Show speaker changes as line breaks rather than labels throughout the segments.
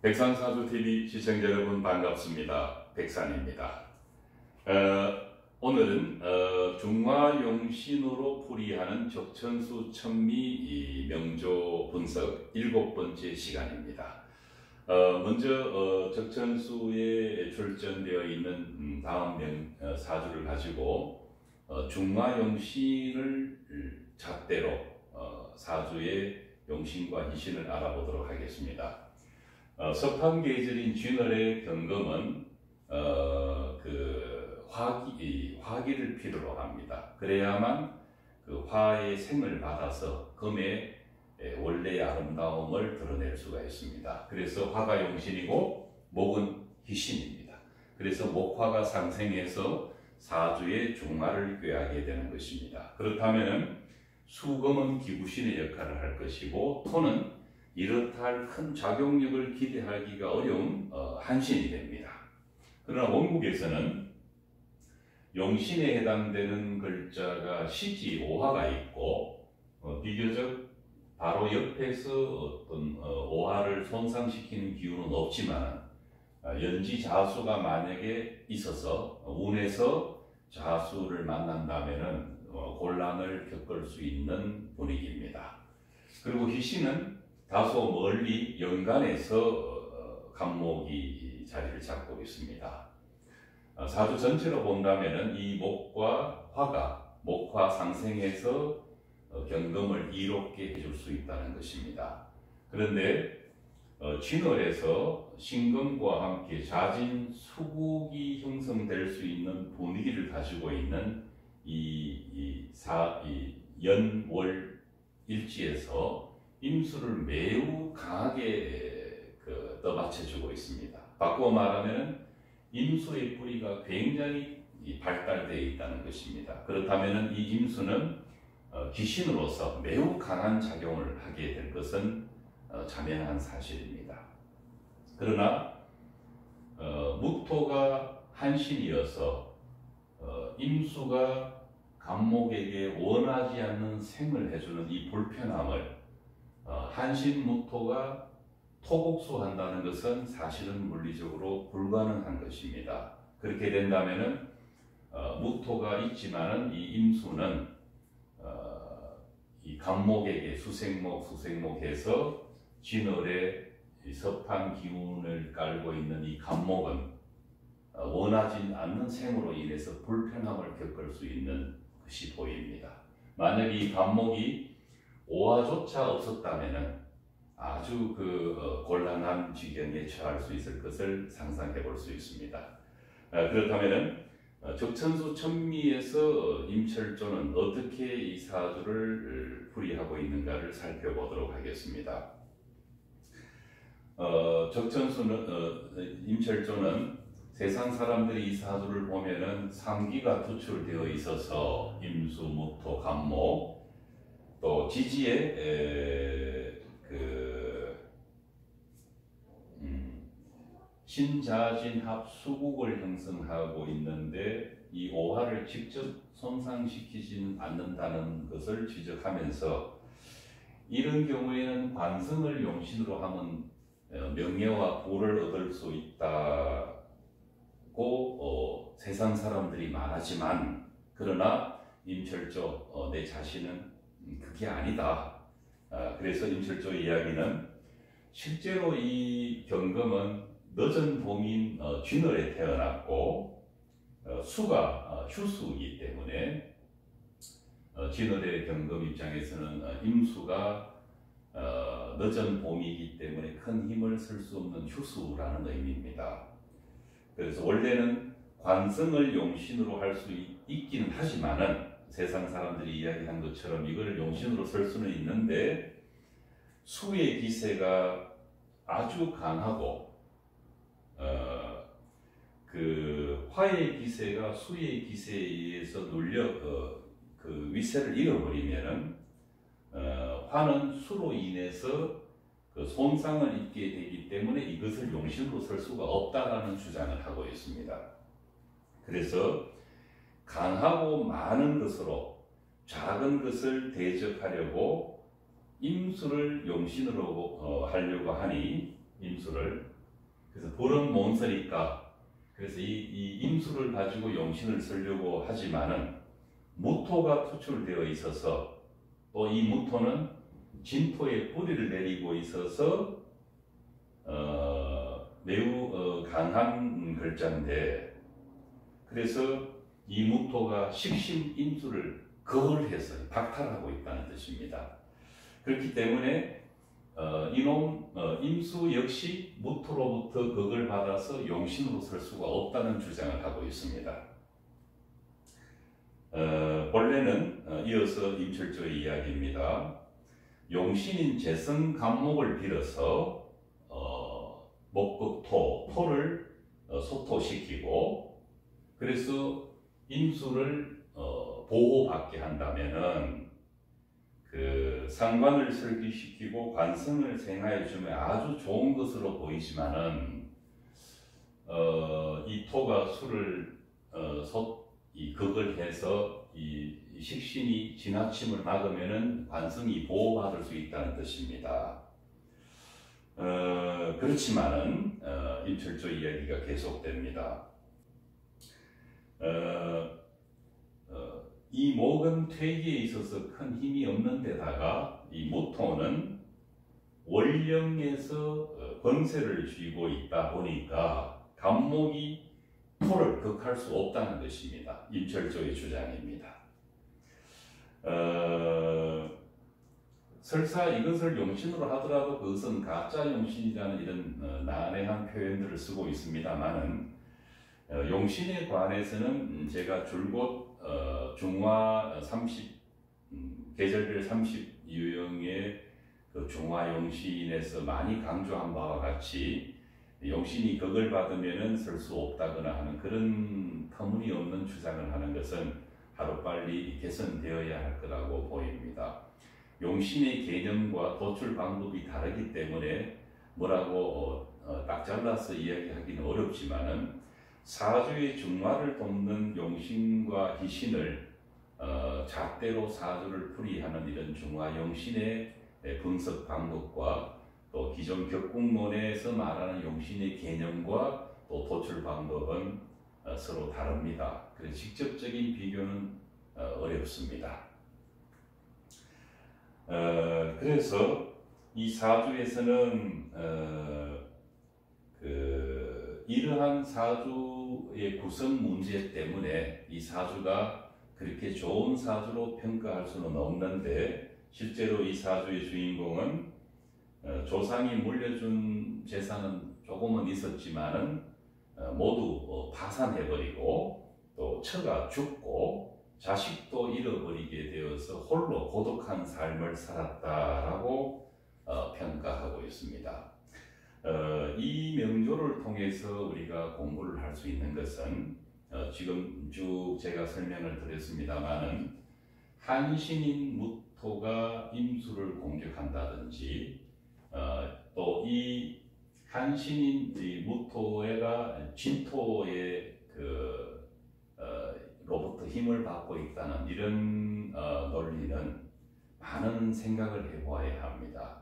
백산사주TV 시청자 여러분 반갑습니다. 백산입니다. 오늘은 중화용신으로 풀이하는 적천수 천미 명조 분석 7번째 시간입니다. 먼저 적천수에 출전되어 있는 다음 사주를 가지고 중화용신을 잣대로 사주의 용신과 희신을 알아보도록 하겠습니다. 섭한계절인 쥐널의 경금은 화기를 필요로 합니다. 그래야만 그 화의 생을 받아서 금의 원래의 아름다움을 드러낼 수가 있습니다. 그래서 화가 용신이고 목은 희신입니다. 그래서 목화가 상생해서 사주의 중화를 꾀하게 되는 것입니다. 그렇다면 수금은 기구신의 역할을 할 것이고 토는 이렇다 할 큰 작용력을 기대하기가 어려운 한신이 됩니다. 그러나 원국에서는 용신에 해당되는 글자가 시지 오화가 있고 비교적 바로 옆에서 어떤 오화를 손상시키는 기운은 없지만 연지 자수가 만약에 있어서 운에서 자수를 만난다면 곤란을 겪을 수 있는 분위기입니다. 그리고 희신은 다소 멀리 연간에서 간목이 자리를 잡고 있습니다. 사주 전체로 본다면 이 목과 화가 목화 상생해서 경금을 이롭게 해줄 수 있다는 것입니다. 그런데 진월에서 신금과 함께 자진 수국이 형성될 수 있는 분위기를 가지고 있는 이 연월 일지에서 임수를 매우 강하게 떠받쳐주고 있습니다. 바꾸어 말하면 임수의 뿌리가 굉장히 발달되어 있다는 것입니다. 그렇다면 이 임수는 기신으로서 매우 강한 작용을 하게 될 것은 자명한 사실입니다. 그러나 묵토가 한신이어서 임수가 간목에게 원하지 않는 생을 해주는 이 불편함을 한신무토가 토곡수한다는 것은 사실은 물리적으로 불가능한 것입니다. 그렇게 된다면 무토가 있지만은 이 임수는 이 간목에게 수생목해서 진월에 섭한 기운을 깔고 있는 이 간목은 원하지 않는 생으로 인해서 불편함을 겪을 수 있는 것이 보입니다. 만약 이 간목이 오화조차 없었다면 아주 곤란한 지경에 처할 수 있을 것을 상상해 볼 수 있습니다. 그렇다면 적천수 천미에서 임철조는 어떻게 이 사주를 풀이하고 있는가를 살펴보도록 하겠습니다. 임철조는 세상 사람들이 이 사주를 보면은 삼기가 투출되어 있어서 임수, 무토, 간목 또 지지에 신자진합 수국을 형성하고 있는데 이 오화를 직접 손상시키지는 않는다는 것을 지적하면서 이런 경우에는 관성을 용신으로 하면 명예와 부를 얻을 수 있다고 세상 사람들이 말하지만 그러나 임철조 내 자신은 그게 아니다. 그래서 임철조 이야기는 실제로 이 경금은 늦은 봄인 쥐널에 태어났고 수가 휴수이기 때문에 쥐널의 경금 입장에서는 임수가 늦은 봄이기 때문에 큰 힘을 쓸 수 없는 휴수라는 의미입니다. 그래서 원래는 관성을 용신으로 할 수 있기는 하지만은 세상 사람들이 이야기한 것처럼 이걸 용신으로 쓸 수는 있는데 수의 기세가 아주 강하고 화의 기세가 수의 기세에 의해서 눌려 위세를 잃어버리면은 화는 수로 인해서 손상을 입게 되기 때문에 이것을 용신으로 쓸 수가 없다라는 주장을 하고 있습니다. 그래서 강하고 많은 것으로 작은 것을 대적하려고 임수를 용신으로 하려고 하니 임수를 불은 뭔 소리까? 그래서 이 임수를 가지고 용신을 쓰려고 하지만은 무토가 투출되어 있어서 또 이 무토는 진토에 뿌리를 내리고 있어서 매우 강한 글자인데, 그래서 이 무토가 식신 임수를 거을해서 박탈하고 있다는 뜻입니다. 그렇기 때문에 이놈 임수 역시 무토로부터 극을 받아서 용신으로 설 수가 없다는 주장을 하고 있습니다. 본래는 이어서 임철조의 이야기입니다. 용신인 재성 간목을 빌어서 목극토를 소토시키고, 그래서 임수를 보호받게 한다면은 그 상관을 설기시키고 관성을 생하여 주면 아주 좋은 것으로 보이지만은 이 토가 수를 이 극을 해서 이 식신이 지나침을 막으면은 관성이 보호받을 수 있다는 뜻입니다. 그렇지만은 임철조 이야기가 계속됩니다. 이 목은 퇴기에 있어서 큰 힘이 없는 데다가 이 무토는 원령에서 권세를 쥐고 있다 보니까 간목이 토를 극할 수 없다는 것입니다. 임철조의 주장입니다. 설사 이것을 용신으로 하더라도 그것은 가짜 용신이라는 이런 난해한 표현들을 쓰고 있습니다만은 용신에 관해서는 제가 줄곧 중화 30 계절별 30 유형의 그 중화 용신에서 많이 강조한 바와 같이 용신이 극을 받으면은 설 수 없다거나 하는 그런 터무니없는 주장을 하는 것은 하루빨리 개선되어야 할 거라고 보입니다. 용신의 개념과 도출 방법이 다르기 때문에 뭐라고 딱 잘라서 이야기하기는 어렵지만은 사주의 중화를 돕는 용신과 희신을 잣대로 사주를 풀이하는 이런 중화 용신의 분석 방법과 또 기존 격국론에서 말하는 용신의 개념과 또 도출 방법은 서로 다릅니다. 그래서 직접적인 비교는 어렵습니다. 그래서 이 사주에서는 이러한 사주의 구성 문제 때문에 이 사주가 그렇게 좋은 사주로 평가할 수는 없는데, 실제로 이 사주의 주인공은 조상이 물려준 재산은 조금은 있었지만은 모두 파산해버리고 또 처가 죽고 자식도 잃어버리게 되어서 홀로 고독한 삶을 살았다라고 평가하고 있습니다. 이 명조를 통해서 우리가 공부를 할 수 있는 것은 지금 쭉 제가 설명을 드렸습니다만은 한신인 무토가 임수를 공격한다든지 또 이 한신인 이 무토가 진토의 로부터 힘을 받고 있다는 이런 논리는 많은 생각을 해보아야 합니다.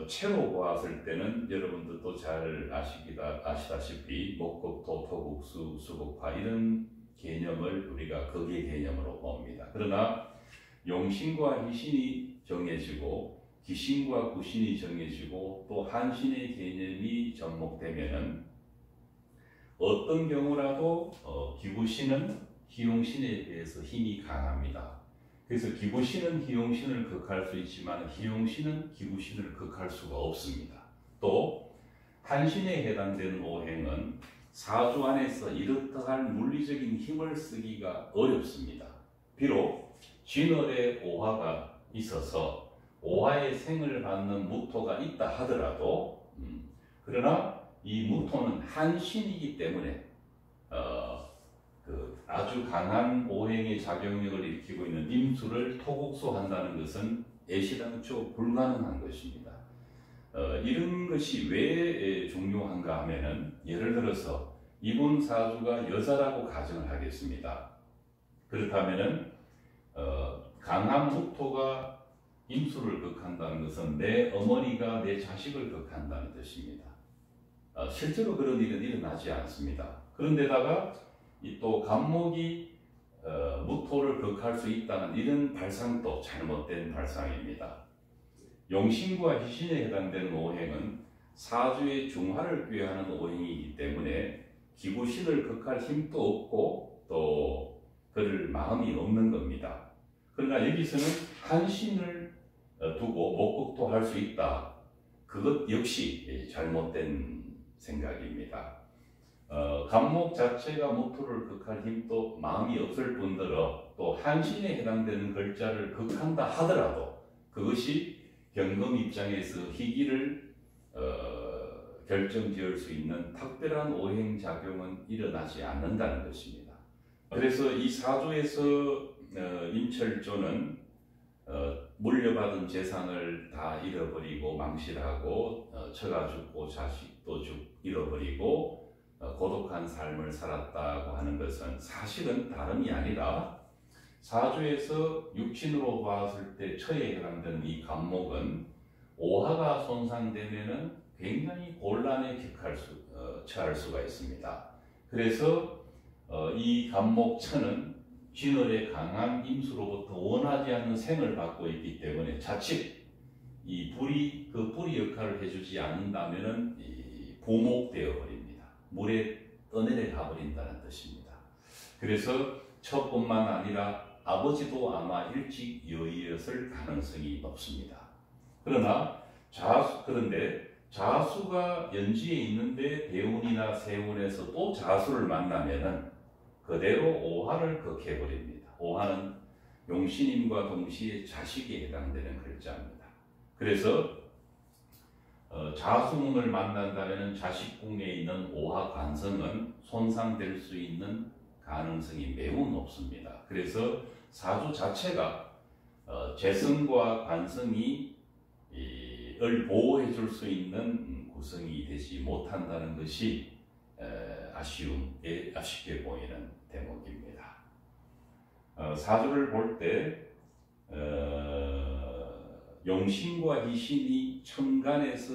채로 보았을 때는 여러분들도 잘 아시다시피 목극토, 토국수, 수국화 이런 개념을 우리가 극의 개념으로 봅니다. 그러나 용신과 희신이 정해지고 기신과 구신이 정해지고 또 한신의 개념이 접목되면은 어떤 경우라도 기구신은 희용신에 비해서 힘이 강합니다. 그래서 기구신은 희용신을 극할 수 있지만 희용신은 기구신을 극할 수가 없습니다. 또 한신에 해당되는 오행은 사주 안에서 이렇다할 물리적인 힘을 쓰기가 어렵습니다. 비록 진월에 오화가 있어서 오화의 생을 받는 무토가 있다 하더라도 그러나 이 무토는 한신이기 때문에 아주 강한 오행의 작용력을 일으키고 있는 임수를 토국소한다는 것은 애시당초 불가능한 것입니다. 이런 것이 왜 중요한가 하면은 예를 들어서 이분 사주가 여자라고 가정을 하겠습니다. 그렇다면은 강한 무토가 임수를 극한다는 것은 내 어머니가 내 자식을 극한다는 뜻입니다. 실제로 그런 일은 일어나지 않습니다. 그런데다가 이 또 간목이 무토를 극할 수 있다는 이런 발상도 잘못된 발상입니다. 용신과 희신에 해당되는 오행은 사주의 중화를 꾀하는 오행이기 때문에 기구신을 극할 힘도 없고 또 그럴 마음이 없는 겁니다. 그러나 여기서는 한신을 두고 목극토할 수 있다. 그것 역시 잘못된 생각입니다. 간목 자체가 무토를 극할 힘도 마음이 없을 뿐더러 또 한신에 해당되는 글자를 극한다 하더라도 그것이 경금 입장에서 희기를 결정지을 수 있는 특별한 오행작용은 일어나지 않는다는 것입니다. 그래서 이 사주에서 임철조는 물려받은 재산을 다 잃어버리고 망실하고 처가 죽고 자식도 잃어버리고 고독한 삶을 살았다고 하는 것은 사실은 다름이 아니라 사주에서 육친으로 봤을 때 처에 해당되는 이 간목은 오화가 손상되면은 굉장히 곤란에 처할 수가 있습니다. 그래서 이 간목처는 진월의 강한 임수로부터 원하지 않는 생을 받고 있기 때문에 자칫 이 불이 그 뿌리 역할을 해주지 않는다면은 보목되어 버립니다. 물에 떠내려 가버린다는 뜻입니다. 그래서 처뿐만 아니라 아버지도 아마 일찍 여의었을 가능성이 높습니다. 그런데 자수가 연지에 있는데 대운이나 세운에서 또 자수를 만나면은 그대로 오화를 극해버립니다. 오화는 용신임과 동시에 자식에 해당되는 글자입니다. 그래서 자수문을 만난다면 자식궁에 있는 오화 관성은 손상될 수 있는 가능성이 매우 높습니다. 그래서 사주 자체가 재성과 관성이 을 보호해 줄 수 있는 구성이 되지 못한다는 것이 아쉽게 보이는 대목입니다. 사주를 볼 때 용신과 희신이 천간에서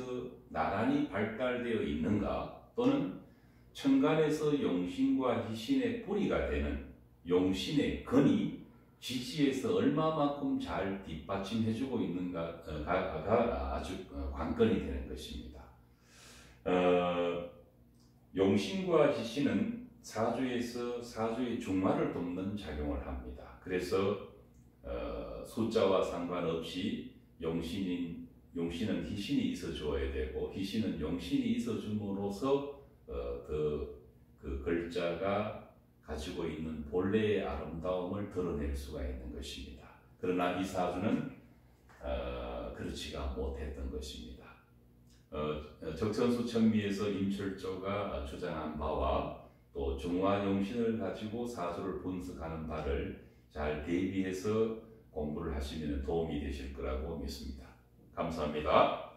나란히 발달되어 있는가 또는 천간에서 용신과 희신의 뿌리가 되는 용신의 근이 지지에서 얼마만큼 잘 뒷받침해주고 있는가가 아주 관건이 되는 것입니다. 용신과 희신은 사주에서 사주의 중화를 돕는 작용을 합니다. 그래서 숫자와 상관없이 용신은 희신이 있어줘야 되고 희신은 용신이 있어줌으로써 그 글자가 가지고 있는 본래의 아름다움을 드러낼 수가 있는 것입니다. 그러나 이 사주는 그렇지가 못했던 것입니다. 적천수천미에서 임철조가 주장한 바와 또 중화용신을 가지고 사주를 분석하는 바를 잘 대비해서 공부를 하시면 도움이 되실 거라고 믿습니다. 감사합니다.